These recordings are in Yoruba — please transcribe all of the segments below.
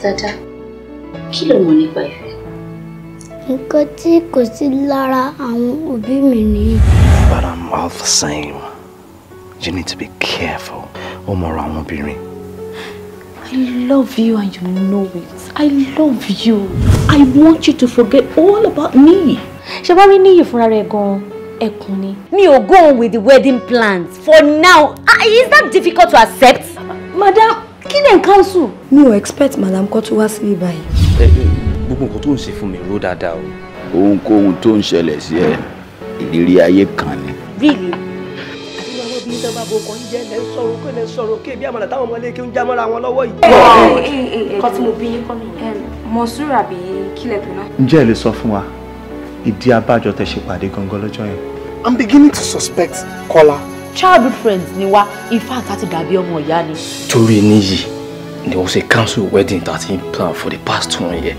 Dada, kí ló mọ̀ nípa ìfẹ́? Nǹkan tí kò sí lára àwọn òbí mi ni. But I'm all the same. You need to be careful. Ọmọ àwọn obìnrin. I love you and you know it. I love you. I want you to forget all about me. Ṣé wá rí níyì fúnra rẹ̀ gan-an? Ẹkùn ni. Me ò go on with the wedding plans for now. Is that difficult to accept? Madam, kí lẹ̀ ń cancel? Mi ò expect madam kó tún wá síbí báyìí. Gbogbo nǹkan tó ń ṣe fún mi ró dáadáa o. Ohunkóhun tó ń ṣẹlẹ̀ sí ẹ, ìrírí ayé kan ni. Really? Mọ̀súrà bí kílẹ̀ pé náà. Ǹjẹ́ ẹ lè sọ fún wa ìdí abájọ tẹ́ ṣe pàdé gangan lọ́jọ́ yẹn? I'm beginning to suspect Kola. Childhood friends ni wá. In fact, àti dàbí ọmọ ìyá ni. Torí níyì, there was a cancelled wedding that he planned for the past 1 year.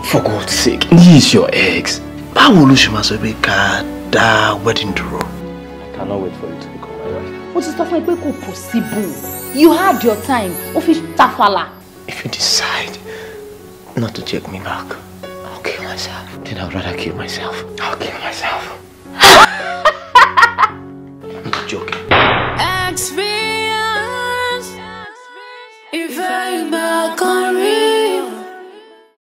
For God's sake, Níyì is your ex. Báwo ló ṣe máa sọ pé ká dá wedding dúró? I cannot wait for you to become my wife. Ó ti sọ fún ẹ pé kò possible. You had your time. Ó fi tafàlà. If you decide not to take me back, I'll kill myself. Then I'd rather kill myself. I'll kill myself.